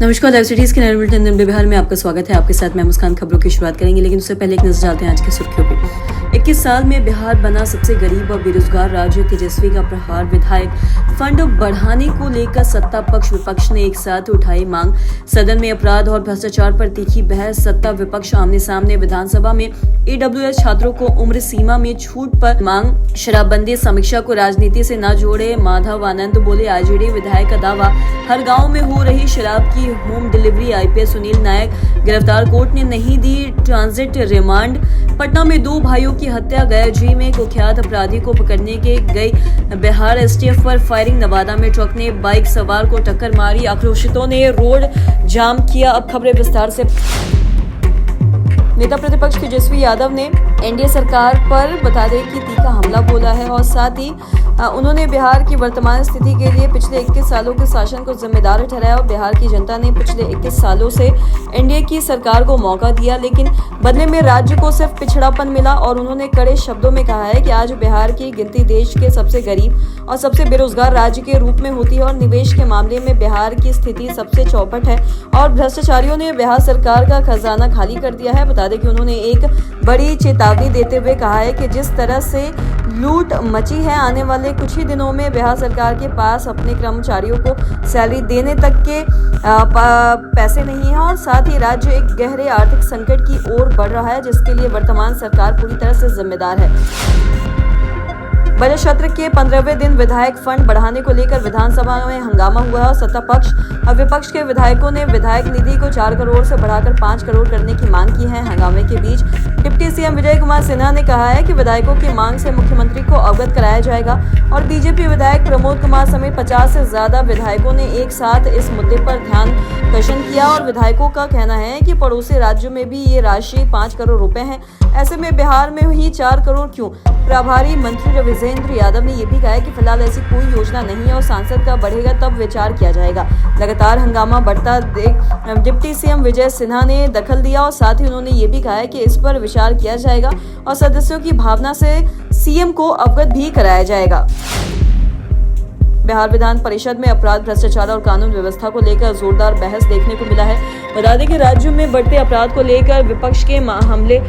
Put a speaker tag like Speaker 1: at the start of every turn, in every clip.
Speaker 1: नमस्कार, live cities के नए बुलेटिन बिहार में आपका स्वागत है। आपके साथ मैं मुस्कान। खबरों की शुरुआत करेंगे, लेकिन उससे पहले एक नजर डालते हैं आज की सुर्खियों पे। 21 साल में बिहार बना सबसे गरीब और बेरोजगार राज्य। तेजस्वी का प्रहार। विधायक फंड बढ़ाने को लेकर सत्ता पक्ष विपक्ष ने एक साथ उठाई मांग। सदन में अपराध और भ्रष्टाचार पर तीखी बहस। सत्ता विपक्ष आमने सामने। विधानसभा में AWS छात्रों को उम्र सीमा में छूट पर मांग। शराबबंदी समीक्षा को राजनीति से न जोड़े, माधव आनंद बोले। आरजेडी विधायक का दावा, हर गाँव में हो रही शराब की होम डिलीवरी। IPS सुनील नायक गिरफ्तार, कोर्ट ने नहीं दी ट्रांजिट रिमांड। पटना में 2 भाइयों की हत्या। गयाजी में कुख्यात अपराधी को पकड़ने के गई बिहार STF पर फायरिंग। नवादा में ट्रक ने बाइक सवार को टक्कर मारी। आक्रोशितों ने रोड जाम किया। अब खबरें विस्तार से। नेता प्रतिपक्ष तेजस्वी यादव ने NDA सरकार पर बता दें कि तीखा हमला बोला है और साथ ही उन्होंने बिहार की वर्तमान स्थिति के लिए पिछले 21 सालों के शासन को जिम्मेदार ठहराया। और बिहार की जनता ने पिछले 21 सालों से NDA की सरकार को मौका दिया, लेकिन बदले में राज्य को सिर्फ पिछड़ापन मिला। और उन्होंने कड़े शब्दों में कहा है कि आज बिहार की गिनती देश के सबसे गरीब और सबसे बेरोजगार राज्य के रूप में होती है और निवेश के मामले में बिहार की स्थिति सबसे चौपट है और भ्रष्टाचारियों ने बिहार सरकार का खजाना खाली कर दिया है। बता दें कि उन्होंने एक बड़ी चेतावनी देते हुए कहा है कि जिस तरह से लूट मची है, आने वाले कुछ ही दिनों में बिहार सरकार के पास अपने कर्मचारियों को सैलरी देने तक के पैसे नहीं है और साथ ही राज्य एक गहरे आर्थिक संकट की ओर बढ़ रहा है, जिसके लिए वर्तमान सरकार पूरी तरह से जिम्मेदार है। बजट सत्र के 15वें दिन विधायक फंड बढ़ाने को लेकर विधानसभा में हंगामा हुआ है और सत्ता पक्ष और विपक्ष के विधायकों ने विधायक निधि को 4 करोड़ से बढ़ाकर 5 करोड़ करने की मांग की है। हंगामे के बीच डिप्टी CM विजय कुमार सिन्हा ने कहा है कि विधायकों की मांग से मुख्यमंत्री को अवगत कराया जाएगा और बीजेपी विधायक प्रमोद कुमार समेत 50 से ज्यादा विधायकों ने एक साथ इस मुद्दे पर ध्यानाकर्षण किया और विधायकों का कहना है कि पड़ोसी राज्यों में भी ये राशि 5 करोड़ रुपए है, ऐसे में बिहार में ही 4 करोड़ क्यों। प्रभारी मंत्री रविंद्र यादव ने यह भी कहा है कि फिलहाल ऐसी कोई योजना नहीं है और सांसद का बढ़ेगा तब विचार किया जाएगा। लगातार हंगामा बढ़ता देख डिप्टी CM विजय सिन्हा ने दखल दिया और साथ ही उन्होंने ये भी कहा है कि इस पर विचार किया जाएगा और सदस्यों की भावना से CM को अवगत भी कराया जाएगा। बिहार विधान परिषद में अपराध, भ्रष्टाचार और कानून व्यवस्था को लेकर जोरदार बहस देखने को मिला है। बता दें कि राज्य में बढ़ते अपराध को लेकर विपक्ष के हमले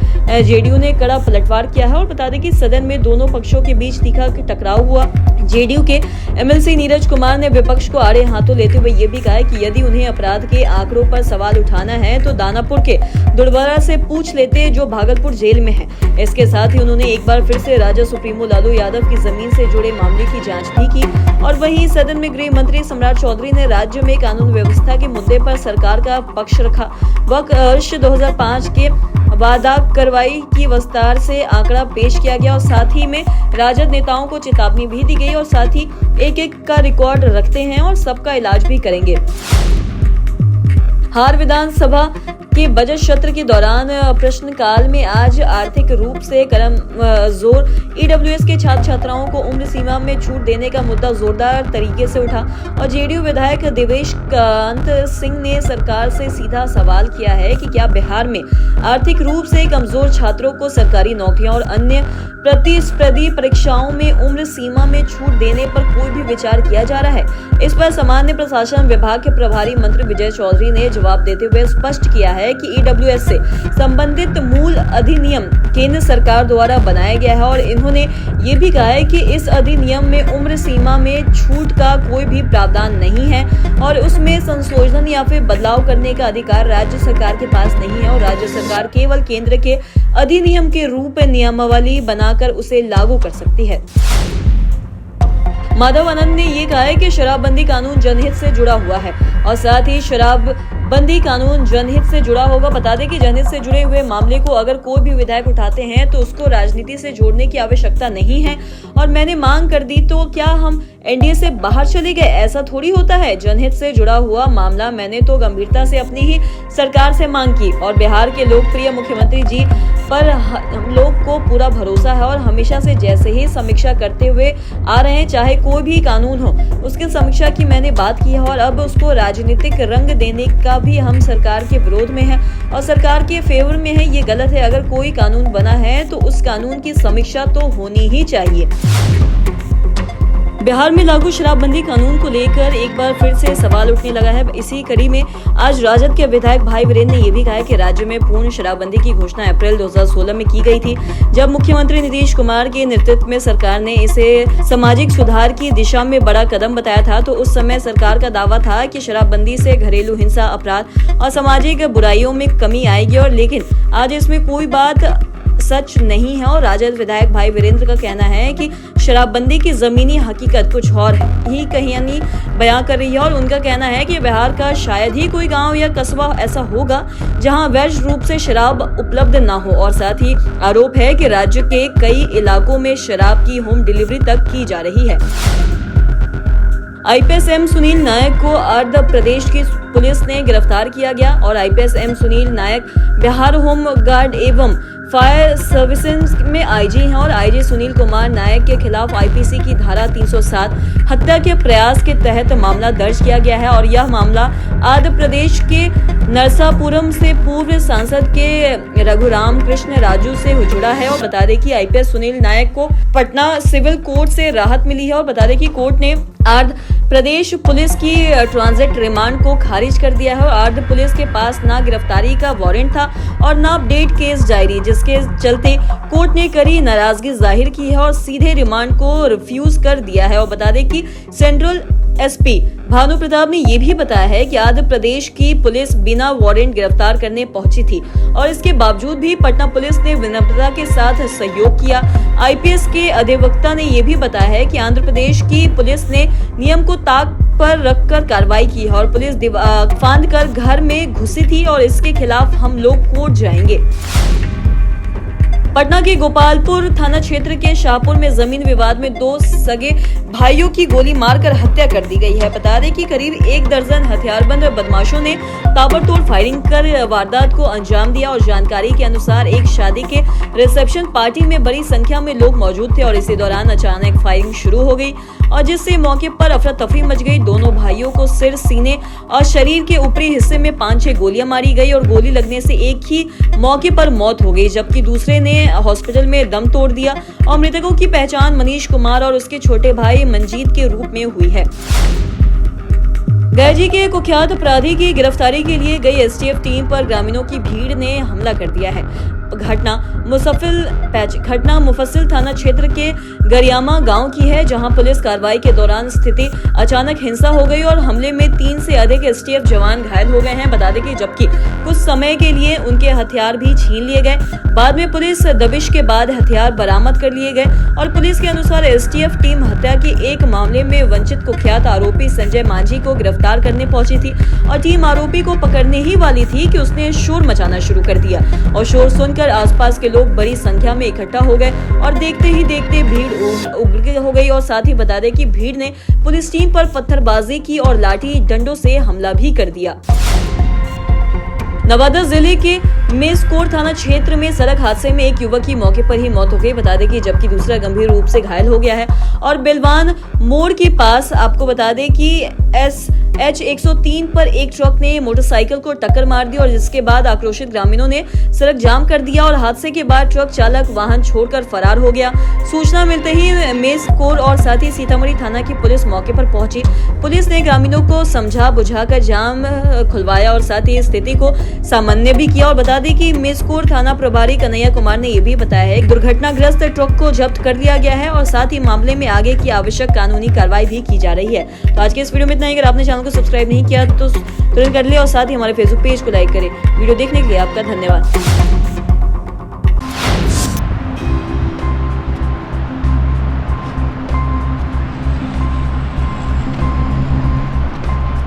Speaker 1: JDU ने कड़ा पलटवार किया है और बता दें कि सदन में दोनों पक्षों के बीच तीखा टकराव हुआ। JDU के MLC नीरज कुमार ने विपक्ष को आड़े हाथों लेते हुए ये भी कहा है कि यदि उन्हें अपराध के आंकड़ों पर सवाल उठाना है तो दानापुर के दुड़वारा से पूछ लेते जो भागलपुर जेल में है। इसके साथ ही उन्होंने एक बार फिर से राजा सुप्रीमो लालू यादव की जमीन से जुड़े मामले की जांच भी की। और वहीं सदन में गृह मंत्री सम्राट चौधरी ने राज्य में कानून व्यवस्था के मुद्दे पर सरकार का पक्ष रखा। वर्ष 2005 के वादा कार्रवाई की विस्तार से आंकड़ा पेश किया गया और साथ ही में राजद नेताओं को चेतावनी भी दी गई और साथ ही एक का रिकॉर्ड रखते हैं और सबका इलाज भी करेंगे। हार विधानसभा के बजट सत्र के दौरान प्रश्नकाल में आज आर्थिक रूप से कमजोर AWS के छात्र छात्राओं को उम्र सीमा में छूट देने का मुद्दा जोरदार तरीके से उठा और JDU विधायक देवेश कांत सिंह ने सरकार से सीधा सवाल किया है कि क्या बिहार में आर्थिक रूप से कमजोर छात्रों को सरकारी नौकरियां और अन्य प्रतिस्पर्धी परीक्षाओं में उम्र सीमा में छूट देने पर कोई भी विचार किया जा रहा है। इस पर सामान्य प्रशासन विभाग के प्रभारी मंत्री विजय चौधरी ने जवाब देते हुए स्पष्ट किया है कि AWS से संबंधित मूल अधिनियम केंद्र सरकार द्वारा बनाया गया है और इन्होंने ये भी कहा है कि इस अधिनियम में उम्र सीमा में छूट का कोई भी प्रावधान नहीं है और उसमें संशोधन या फिर बदलाव करने का अधिकार राज्य सरकार के पास नहीं है और राज्य सरकार केवल केंद्र के अधिनियम के रूप नियमावली बनाकर उसे लागू कर सकती है। माधव आनंद ने ये कहा है कि शराबबंदी कानून जनहित से जुड़ा हुआ है और साथ ही शराबबंदी कानून जनहित से जुड़ा होगा। बता दें कि जनहित से जुड़े हुए मामले को अगर कोई भी विधायक उठाते हैं तो उसको राजनीति से जोड़ने की आवश्यकता नहीं है और मैंने मांग कर दी तो क्या हम NDA से बाहर चले गए, ऐसा थोड़ी होता है। जनहित से जुड़ा हुआ मामला मैंने तो गंभीरता से अपनी ही सरकार से मांग की और बिहार के लोकप्रिय मुख्यमंत्री जी पर हम लोग को पूरा भरोसा है और हमेशा से जैसे ही समीक्षा करते हुए आ रहे हैं, चाहे कोई भी कानून हो उसकी समीक्षा की मैंने बात की है और अब उसको राजनीतिक रंग देने का भी हम सरकार के विरोध में है और सरकार के फेवर में है। ये गलत है। अगर कोई कानून बना है तो उस कानून की समीक्षा तो होनी ही चाहिए। बिहार में लागू शराबबंदी कानून को लेकर एक बार फिर से सवाल उठने लगा है। इसी कड़ी में आज राजद के विधायक भाई वीरेंद्र ने यह भी कहा कि राज्य में पूर्ण शराबबंदी की घोषणा अप्रैल 2016 में की गई थी, जब मुख्यमंत्री नीतीश कुमार के नेतृत्व में सरकार ने इसे सामाजिक सुधार की दिशा में बड़ा कदम बताया था। तो उस समय सरकार का दावा था कि शराबबंदी से घरेलू हिंसा, अपराध और सामाजिक बुराइयों में कमी आएगी, और लेकिन आज इसमें कोई बात सच नहीं है। और राजद विधायक भाई वीरेंद्र का कहना है कि शराबबंदी की जमीनी हकीकत कुछ और ही कहानी बयां कर रही है, और उनका कहना है कि बिहार का शायद ही कोई गांव या कस्बा ऐसा होगा जहां वैध रूप से शराब उपलब्ध ना हो। और साथ ही आरोप है कि राज्य के कई इलाकों में शराब की होम डिलीवरी तक की जा रही है। आईपीएस एम सुनील नायक को आंध्र प्रदेश की पुलिस ने गिरफ्तार किया गया, और आईपीएस एम सुनील नायक बिहार होम गार्ड एवं फायर सर्विसेज में आईजी हैं, और आईजी सुनील कुमार नायक के खिलाफ आईपीसी की धारा 307 हत्या के प्रयास के तहत मामला दर्ज किया गया है। और यह मामला आंध्र प्रदेश के नरसापुरम से पूर्व सांसद के रघुराम कृष्ण राजू से जुड़ा है। और बता दें कि आईपीएस सुनील नायक को पटना सिविल कोर्ट से राहत मिली है, और बता दें कि कोर्ट ने आंध्र प्रदेश पुलिस की ट्रांजिट रिमांड को खारिज कर दिया है। और आंध्र पुलिस के पास ना गिरफ्तारी का वारंट था और ना अपडेट केस डायरी, जिसके चलते कोर्ट ने कड़ी नाराजगी जाहिर की है और सीधे रिमांड को रिफ्यूज कर दिया है। और बता दें कि सेंट्रल एसपी भानु प्रताप ने यह भी बताया है कि आंध्र प्रदेश की पुलिस बिना वारंट गिरफ्तार करने पहुंची थी, और इसके बावजूद भी पटना पुलिस ने विनम्रता के साथ सहयोग किया। आईपीएस के अधिवक्ता ने यह भी बताया है कि आंध्र प्रदेश की पुलिस ने नियम को ताक पर रखकर कार्रवाई की है, और पुलिस फांद कर घर में घुसी थी, और इसके खिलाफ हम लोग कोर्ट जाएंगे। पटना के गोपालपुर थाना क्षेत्र के शाहपुर में जमीन विवाद में 2 सगे भाइयों की गोली मारकर हत्या कर दी गई है। बता दें कि करीब 1 दर्जन हथियारबंद बदमाशों ने ताबड़तोड़ फायरिंग कर वारदात को अंजाम दिया, और जानकारी के अनुसार एक शादी के रिसेप्शन पार्टी में बड़ी संख्या में लोग मौजूद थे, और इसी दौरान अचानक फायरिंग शुरू हो गई, और जिससे मौके पर अफरा तफरी मच गई। दोनों भाइयों को सिर, सीने और शरीर के ऊपरी हिस्से में 5-6 गोलियां मारी गई, और गोली लगने से एक ही मौके पर मौत हो गई, जबकि दूसरे ने हॉस्पिटल में दम तोड़ दिया। और मृतकों की पहचान मनीष कुमार और उसके छोटे भाई मंजीत के रूप में हुई है। गैजी के कुख्यात अपराधी की गिरफ्तारी के लिए गई एसटीएफ टीम पर ग्रामीणों की भीड़ ने हमला कर दिया है। घटना मुफस्सिल थाना क्षेत्र के गरियामा गांव की है, जहां पुलिस कार्रवाई के दौरान स्थिति अचानक हिंसा हो गई, और हमले में 3 से अधिक एसटीएफ जवान घायल हो गए हैं। बता दें कि जबकि कुछ समय के लिए उनके हथियार भी छीन लिए गए, बाद में पुलिस दबिश के बाद हथियार बरामद कर लिए गए। और पुलिस के अनुसार एसटीएफ टीम हत्या के एक मामले में वंचित कुख्यात आरोपी संजय मांझी को गिरफ्तार करने पहुंची थी, और टीम आरोपी को पकड़ने ही वाली थी कि उसने शोर मचाना शुरू कर दिया, और शोर सुनकर आसपास के लोग बड़ी संख्या में इकट्ठा हो गए, और देखते ही देखते भीड़ उग्र हो गई। और साथ ही बता दें कि भीड़ ने पुलिस टीम पर पत्थरबाजी की और लाठी डंडों से हमला भी कर दिया। नवादा जिले के मेसकोट थाना क्षेत्र में सड़क हादसे में एक युवक की मौके पर ही मौत हो गई। बता दें कि जबकि दूसरा गंभीर रूप से घायल हो गया है। और बिलवान मोड़ के पास आपको बता दें कि SH 103 पर एक ट्रक ने मोटरसाइकिल को टक्कर मार दी, और जिसके बाद आक्रोशित ग्रामीणों ने सड़क जाम कर दिया, और हादसे के बाद ट्रक चालक वाहन छोड़कर फरार हो गया। सूचना मिलते ही मेसकोट और साथ ही सीतामढ़ी थाना की पुलिस मौके पर पहुंची। पुलिस ने ग्रामीणों को समझा बुझाकर जाम खुलवाया, और साथ ही स्थिति को सामान्य भी किया। और बता दें कि मेसकोट थाना प्रभारी कन्हैया कुमार ने यह भी बताया है कि दुर्घटनाग्रस्त ट्रक को जब्त कर लिया गया है, और साथ ही मामले में आगे की आवश्यक कानूनी कार्रवाई भी की जा रही है। तो आज के इस वीडियो में इतना ही। अगर आपने चैनल को सब्सक्राइब नहीं किया तो तुरंत कर ले, और साथ ही हमारे फेसबुक पेज को लाइक करें। वीडियो देखने के लिए आपका धन्यवाद।